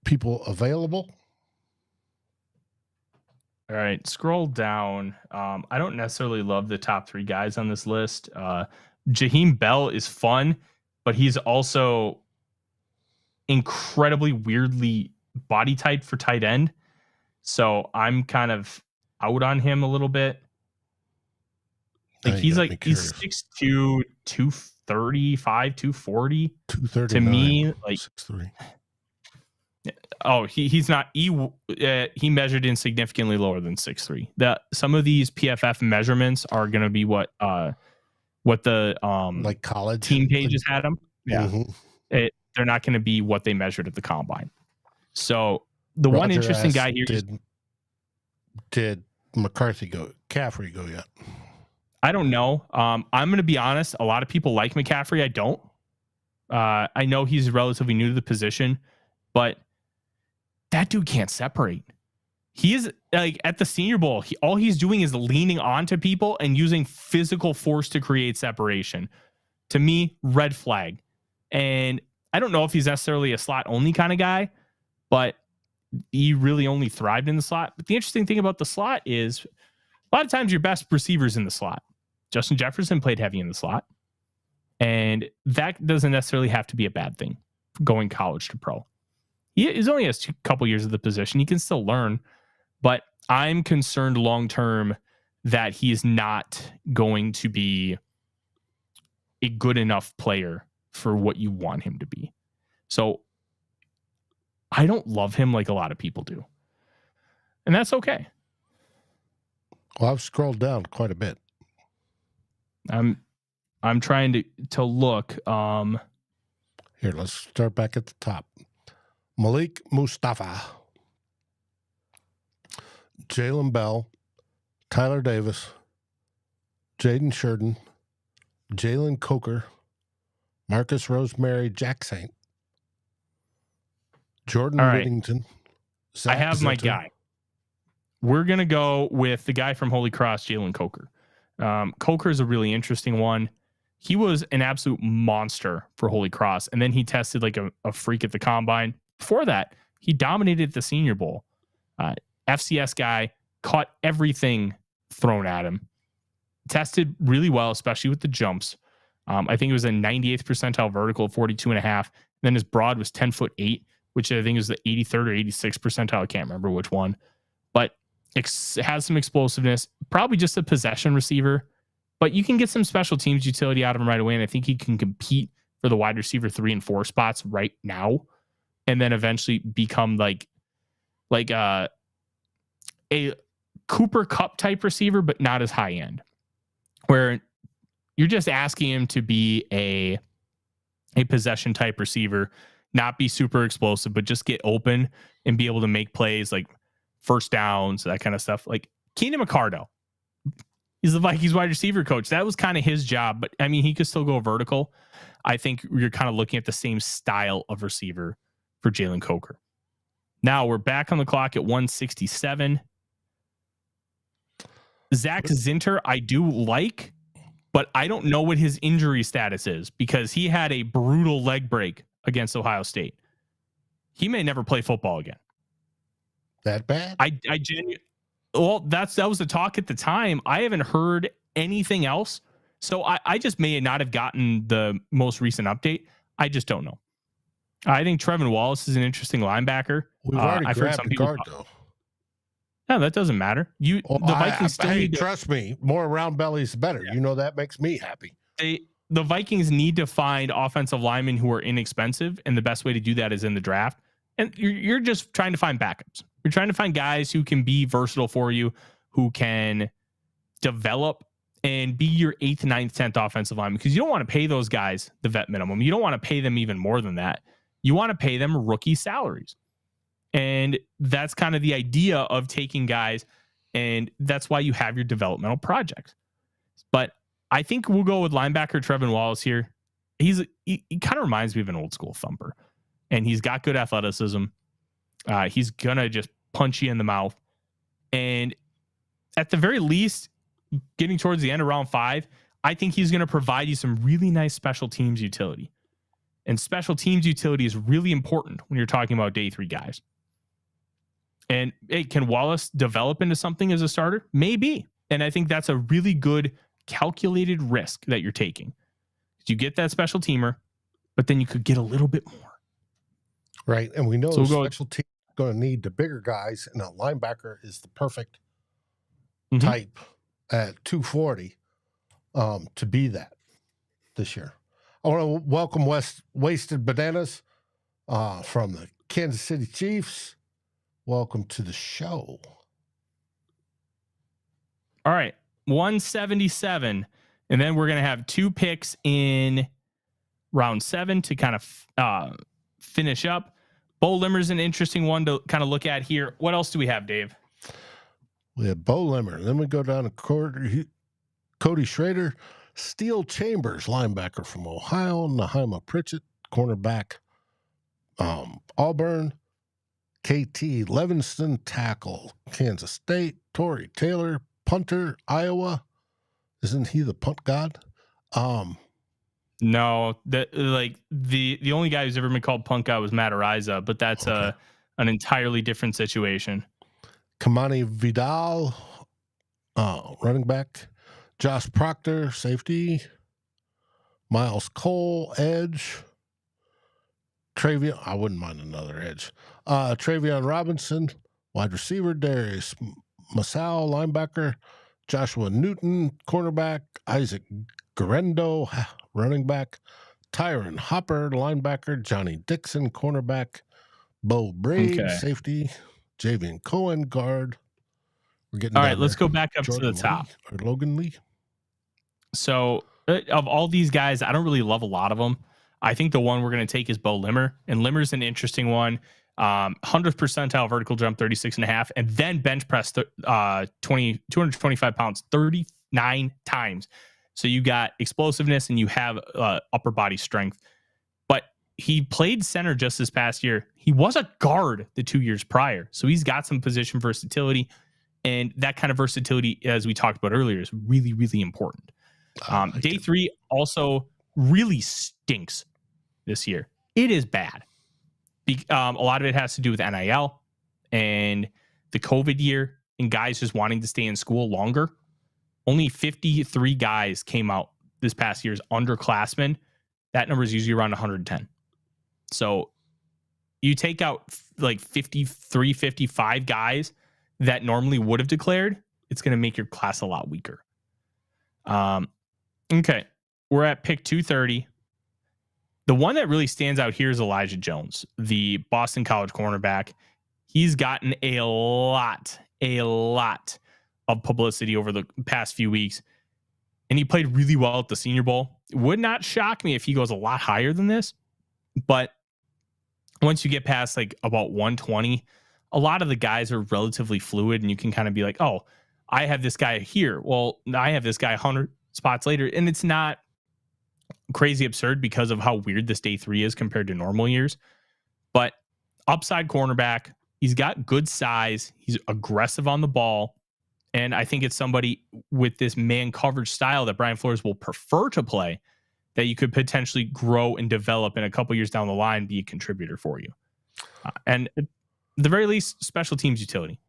people available. All right, scroll down. I don't necessarily love the top 3 guys on this list. Jaheim Bell is fun, but he's also incredibly weirdly body typed for tight end. So I'm kind of out on him a little bit. He's 6'2", 235, 240. 239. To me, 6'3". Oh, he's not. He measured in significantly lower than 6'3". That some of these PFF measurements are going to be what the like college team pages had him. Yeah, mm-hmm. They're not going to be what they measured at the combine. So the Roger one interesting asked, guy here did McCaffrey go yet? I don't know. I'm going to be honest. A lot of people like McCaffrey. I don't. I know he's relatively new to the position, but that dude can't separate. He is like at the Senior Bowl. All he's doing is leaning onto people and using physical force to create separation. To me, red flag. And I don't know if he's necessarily a slot only kind of guy, but he really only thrived in the slot. But the interesting thing about the slot is a lot of times your best receivers in the slot. Justin Jefferson played heavy in the slot. And that doesn't necessarily have to be a bad thing going college to pro. He only has a couple years of the position. He can still learn, but I'm concerned long term that he is not going to be a good enough player for what you want him to be. So I don't love him like a lot of people do. And that's okay. Well, I've scrolled down quite a bit. I'm trying to look. Here, let's start back at the top. Malik Mustafa, Jalen Bell, Tyler Davis, Jaden Sheridan, Jalen Coker, Marcus Rosemary Jackson, Jordan Whittington. I have my guy. We're going to go with the guy from Holy Cross, Jalen Coker. Coker is a really interesting one. He was an absolute monster for Holy Cross, and then he tested like a freak at the combine. Before that, he dominated the Senior Bowl. FCS guy, caught everything thrown at him. Tested really well, especially with the jumps. I think it was a 98th percentile vertical of 42.5. Then his broad was 10'8", which I think is the 83rd or 86th percentile. I can't remember which one. But has some explosiveness. Probably just a possession receiver. But you can get some special teams utility out of him right away. And I think he can compete for the wide receiver 3 and 4 spots right now. And then eventually become like a Cooper Kupp type receiver, but not as high end. Where you're just asking him to be a possession type receiver, not be super explosive, but just get open and be able to make plays like first downs, that kind of stuff. Like Keenan McCardell. He's the Vikings wide receiver coach. That was kind of his job, but I mean, he could still go vertical. I think you're kind of looking at the same style of receiver for Jalen Coker. Now we're back on the clock at 167. Zach Zinter, I do like, but I don't know what his injury status is because he had a brutal leg break against Ohio State. He may never play football again. That bad? I genuinely. Well, that was the talk at the time. I haven't heard anything else. So I just may not have gotten the most recent update. I just don't know. I think Trevin Wallace is an interesting linebacker. We've already grabbed the guard, though. No, that doesn't matter. The Vikings still need trust me, more round bellies, the better. Yeah. You know, that makes me happy. The Vikings need to find offensive linemen who are inexpensive, and the best way to do that is in the draft. And you're just trying to find backups. You're trying to find guys who can be versatile for you, who can develop and be your 8th, 9th, 10th offensive lineman, because you don't want to pay those guys the vet minimum. You don't want to pay them even more than that. You want to pay them rookie salaries. And that's kind of the idea of taking guys, and that's why you have your developmental projects. But I think we'll go with linebacker Trevin Wallace here. He kind of reminds me of an old school thumper, and he's got good athleticism. He's going to just punch you in the mouth. And at the very least, getting towards the end of round 5, I think he's going to provide you some really nice special teams utility. And special teams utility is really important when you're talking about day 3 guys. And hey, can Wallace develop into something as a starter? Maybe. And I think that's a really good calculated risk that you're taking. You get that special teamer, but then you could get a little bit more. Right. And we know the special team is going to need the bigger guys, and a linebacker is the perfect type at 240 to be that this year. I want to welcome Wasted Bananas from the Kansas City Chiefs, welcome to the show. All right, 177. And then we're going to have 2 picks in round 7 to kind of finish up. Bo Limmer's an interesting one to kind of look at here. What else do we have, Dave? We have Bo Limmer. Then we go down to Cody Schrader, Steel Chambers, linebacker from Ohio, Nahima Pritchett, cornerback, Auburn, KT Levinston, tackle, Kansas State, Torrey Taylor, punter, Iowa. Isn't he the punt god? No, the only guy who's ever been called punt god was Matt Ariza, but that's an entirely different situation. Kamani Vidal, running back, Josh Proctor, safety, Miles Cole, edge, Travion, I wouldn't mind another edge, Travion Robinson, wide receiver, Darius Masao, linebacker, Joshua Newton, cornerback, Isaac Garendo, running back, Tyron Hopper, linebacker, Johnny Dixon, cornerback, Bo Braid, safety, Javian Cohen, guard. We're getting all right. Let's go back up Jordan to the top. Lee, or Logan Lee. So of all these guys, I don't really love a lot of them. I think the one we're going to take is Bo Limmer, and Limmer's an interesting one. 100th percentile vertical jump, 36.5, and then bench press 225 pounds 39 times. So you got explosiveness and you have upper body strength. But he played center just this past year. He was a guard the 2 years prior. So he's got some position versatility. And that kind of versatility, as we talked about earlier, is really, really important. Day 3 also really stinks this year. It is bad. A lot of it has to do with NIL and the COVID year and guys just wanting to stay in school longer. Only 53 guys came out this past year as underclassmen. That number is usually around 110. So you take out like 53, 55 guys that normally would have declared, it's going to make your class a lot weaker. Okay. We're at pick 230. The one that really stands out here is Elijah Jones, the Boston College cornerback. He's gotten a lot of publicity over the past few weeks, and he played really well at the Senior Bowl. It would not shock me if he goes a lot higher than this, but once you get past like about 120, a lot of the guys are relatively fluid, and you can kind of be like, oh, I have this guy here. Well, I have this guy 100 spots later, and it's not crazy absurd because of how weird this day 3 is compared to normal years. But upside cornerback, he's got good size, he's aggressive on the ball, and I think it's somebody with this man coverage style that Brian Flores will prefer to play that you could potentially grow and develop in a couple years down the line, be a contributor for you. And at the very least, special teams utility.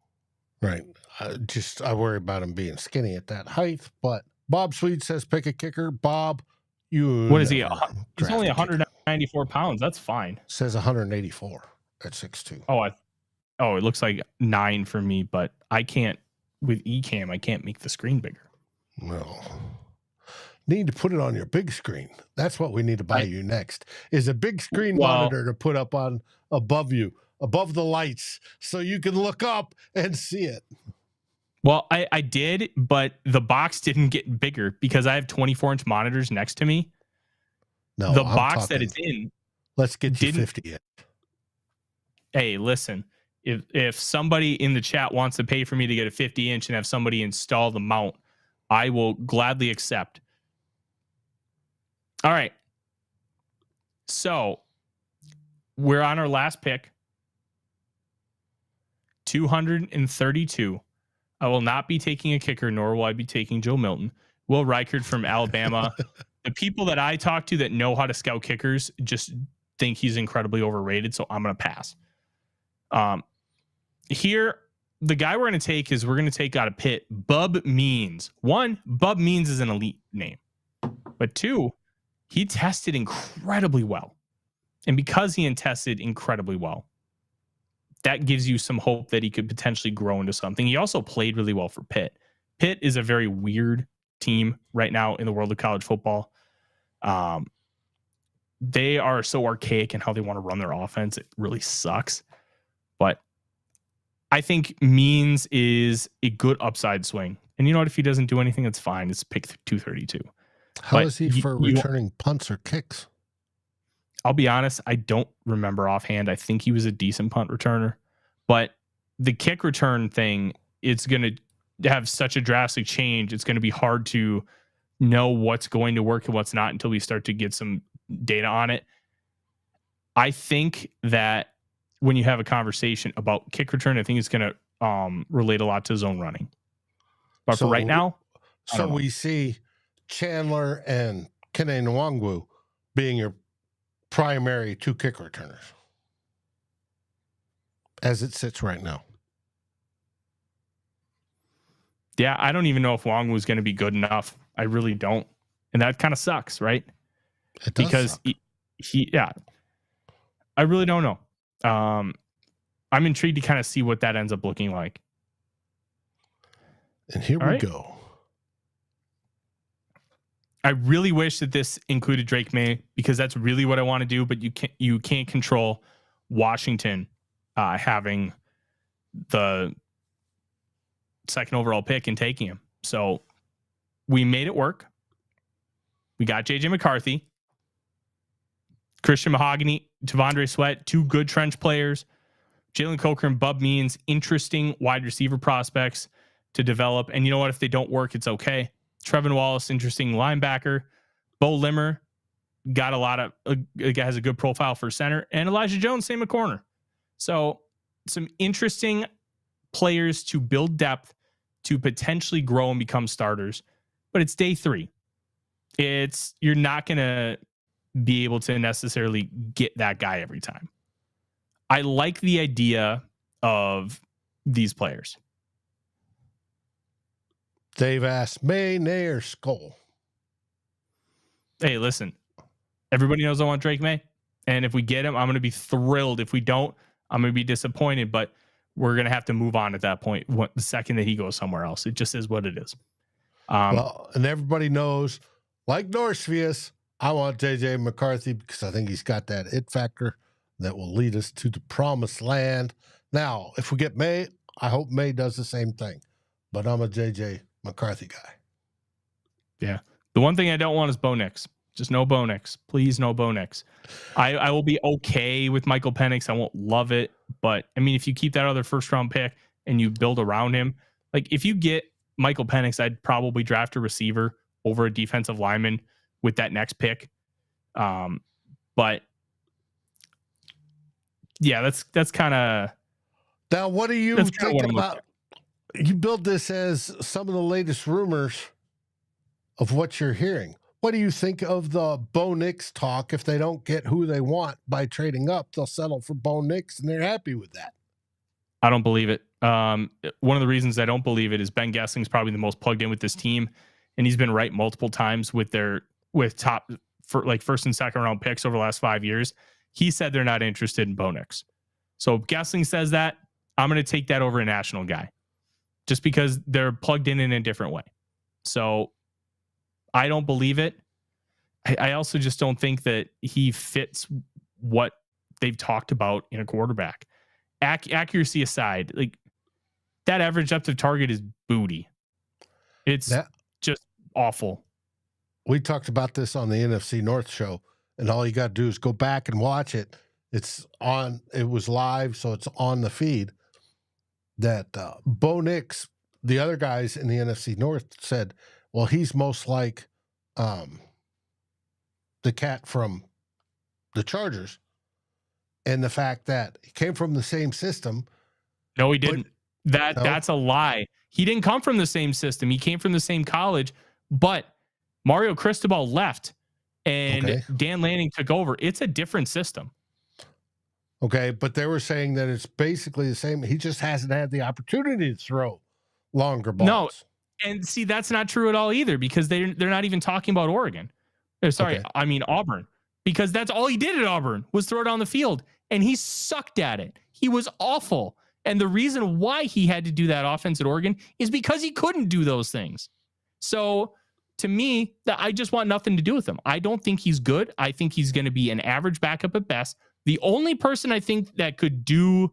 Right. I worry about him being skinny at that height, but Bob Sweet says pick a kicker. Bob, what is he? He's only 194 pounds. That's fine. Says 184 at 6'2". Oh, it looks like 9 for me, but I can't with Ecamm. I can't make the screen bigger. No. Need to put it on your big screen. That's what we need to buy you next. Is a big screen monitor to put up on above you, above the lights, so you can look up and see it. Well, I did, but the box didn't get bigger because I have 24-inch monitors next to me. No, the box that it's in. Let's get you 50 in. Hey, listen, if somebody in the chat wants to pay for me to get a 50-inch and have somebody install the mount, I will gladly accept. All right. So we're on our last pick. 232. I will not be taking a kicker, nor will I be taking Joe Milton. Will Reichard from Alabama. The people that I talk to that know how to scout kickers just think he's incredibly overrated, so I'm going to pass. Here, the guy we're going to take is we're going to take out of Pitt, Bub Means. 1, Bub Means is an elite name. But 2, he tested incredibly well. And because he tested incredibly well, that gives you some hope that he could potentially grow into something. He also played really well for Pitt. Pitt is a very weird team right now in the world of college football. they are so archaic in how they want to run their offense. It really sucks. But I think Means is a good upside swing. And you know what? If he doesn't do anything, it's fine. It's pick 232. How But is he for returning punts or kicks? I'll be honest, I don't remember offhand. I think he was a decent punt returner. But the kick return thing, it's going to have such a drastic change. It's going to be hard to know what's going to work and what's not until we start to get some data on it. I think that when you have a conversation about kick return, I think it's going to relate a lot to zone running. But for right now, so we see Chandler and Kene Nwangwu being your primary 2 kick returners as it sits right now. Yeah, I don't even know if Nwangwu is going to be good enough. I really don't. And that kind of sucks, right? It does because suck. he I really don't know. I'm intrigued to kind of see what that ends up looking like. And here we go. I really wish that this included Drake May because that's really what I want to do, but you can't control Washington having the second overall pick and taking him. So we made it work. We got JJ McCarthy, Christian Mahogany, Tandre Sweat, 2 good trench players, Jalen Coker and Bub Means, interesting wide receiver prospects to develop. And you know what? If they don't work, it's okay. Trevin Wallace, interesting linebacker. Bo Limmer got has a good profile for center, and Elijah Jones, same at corner. So some interesting players to build depth to potentially grow and become starters. But it's day 3. You're not going to be able to necessarily get that guy every time. I like the idea of these players. Dave asked, May, Nay, or SKOL? Hey, listen, everybody knows I want Drake May. And if we get him, I'm going to be thrilled. If we don't, I'm going to be disappointed. But we're going to have to move on at that point the second that he goes somewhere else. It just is what it is. Well, and everybody knows, like Norsvius, I want JJ McCarthy because I think he's got that it factor that will lead us to the promised land. Now, if we get May, I hope May does the same thing. But I'm a JJ McCarthy guy. Yeah. The one thing I don't want is Bo Nix. Just no Bo Nix. Please, no Bo Nix. I will be okay with Michael Penix. I won't love it. But, I mean, if you keep that other first-round pick and you build around him, like if you get Michael Penix, I'd probably draft a receiver over a defensive lineman with that next pick. But, yeah, that's kind of... Now, what do you think about... You build this as some of the latest rumors of what you're hearing. What do you think of the Bo Nix talk? If they don't get who they want by trading up, they'll settle for Bo Nix, and they're happy with that. I don't believe it. One of the reasons I don't believe it is Ben Gessing's probably the most plugged in with this team, and he's been right multiple times with top for like first and second round picks over the last 5 years. He said they're not interested in Bo Nix. So if Gessing says that, I'm going to take that over a national guy, just because they're plugged in a different way. So I don't believe it. I also just don't think that he fits what they've talked about in a quarterback. Accuracy aside, like that average depth of target is booty. It's just awful. We talked about this on the NFC North show, and all you got to do is go back and watch it. It's on. It was live, so it's on the feed. That Bo Nix, the other guys in the NFC North said, well, he's most like the cat from the Chargers. And the fact that he came from the same system. No, he didn't. That's a lie. He didn't come from the same system. He came from the same college, but Mario Cristobal left and Dan Lanning took over. It's a different system. Okay, but they were saying that it's basically the same. He just hasn't had the opportunity to throw longer balls. No, and see, that's not true at all either, because they're not even talking about Oregon. I mean Auburn, because that's all he did at Auburn was throw down the field, and he sucked at it. He was awful. And the reason why he had to do that offense at Oregon is because he couldn't do those things. So to me, I just want nothing to do with him. I don't think he's good. I think he's going to be an average backup at best. The only person I think that could do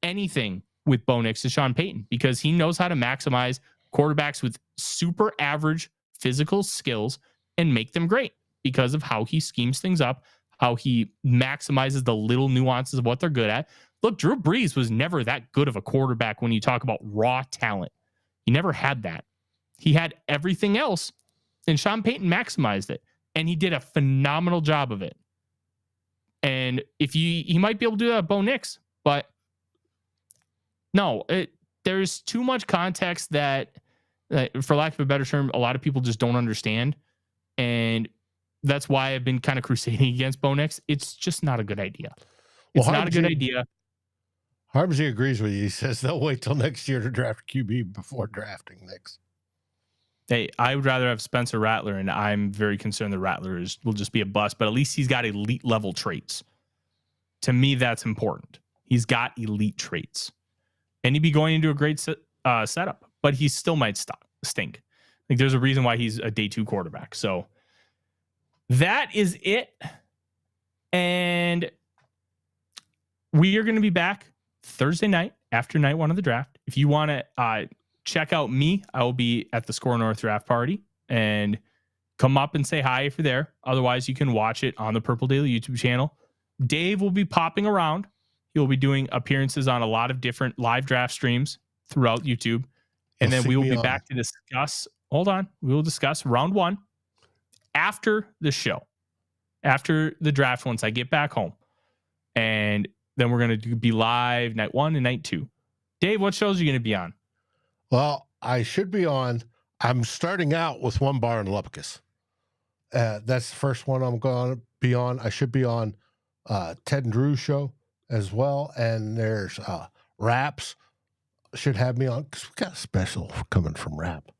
anything with Bo Nix is Sean Payton, because he knows how to maximize quarterbacks with super average physical skills and make them great because of how he schemes things up, how he maximizes the little nuances of what they're good at. Look, Drew Brees was never that good of a quarterback when you talk about raw talent. He never had that. He had everything else, and Sean Payton maximized it, and he did a phenomenal job of it. And if he might be able to do that with Bo Nix, but no, there's too much context that, for lack of a better term, a lot of people just don't understand. And that's why I've been kind of crusading against Bo Nix. It's just not a good idea. It's not a good idea. Harbsy agrees with you. He says they'll wait till next year to draft QB before drafting Nix. Hey, I would rather have Spencer Rattler, and I'm very concerned the Rattler will just be a bust, but at least he's got elite level traits. To me, that's important. He's got elite traits. And he'd be going into a great setup, but he still might stink. Like, there's a reason why he's a day 2 quarterback. So that is it. And we are going to be back Thursday night after night 1 of the draft. If you want to check out me, I will be at the SKOL North draft party, and come up and say hi if you're there. Otherwise, you can watch it on the Purple Daily YouTube channel. Dave will be popping around. He'll be doing appearances on a lot of different live draft streams throughout YouTube. And then we will be back to discuss. Hold on. We will discuss round 1 after the show, after the draft, once I get back home. And then we're going to be live night 1 and night 2. Dave, what shows are you going to be on? Well, I should be on. I'm starting out with One Bar in Lubbock. That's the first one I'm going to be on. I should be on Ted and Drew's show as well. And there's Raps should have me on, because we got a special coming from Rap.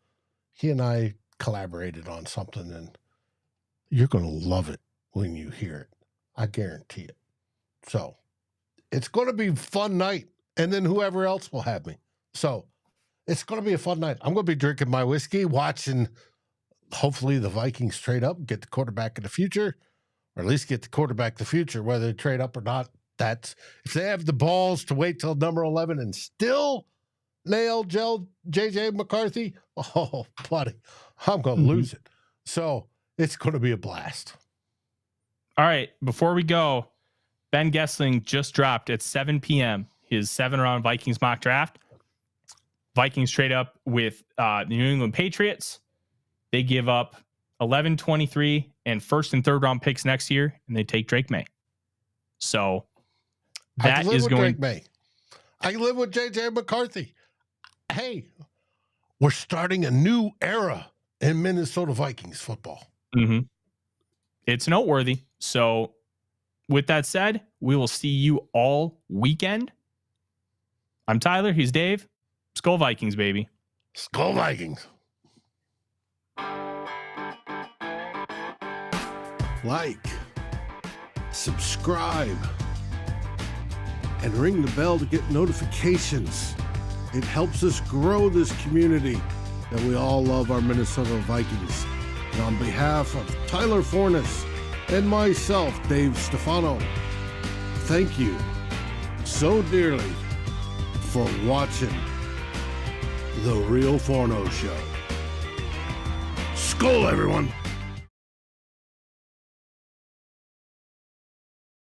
He and I collaborated on something, and you're going to love it when you hear it. I guarantee it. So it's going to be a fun night. And then whoever else will have me. So it's going to be a fun night. I'm going to be drinking my whiskey, watching hopefully the Vikings trade up, get the quarterback of the future, or at least get the quarterback of the future, whether they trade up or not. That's if they have the balls to wait till number 11 and still nail JJ McCarthy. Oh, buddy, I'm going to lose it. So it's going to be a blast. All right. Before we go, Ben Gessling just dropped at 7 p.m. his 7-round Vikings mock draft. Vikings trade up with the New England Patriots. They give up 11, 23, and first and third round picks next year, and they take Drake May. So that is going. Drake May. I live with JJ McCarthy. Hey, we're starting a new era in Minnesota Vikings football. Mm-hmm. It's noteworthy. So with that said, we will see you all weekend. I'm Tyler. He's Dave. SKOL Vikings, baby. SKOL Vikings. Like, subscribe, and ring the bell to get notifications. It helps us grow this community that we all love, our Minnesota Vikings. And on behalf of Tyler Forness and myself, Dave Stefano, thank you so dearly for watching The Real Forno Show. SKOL, everyone.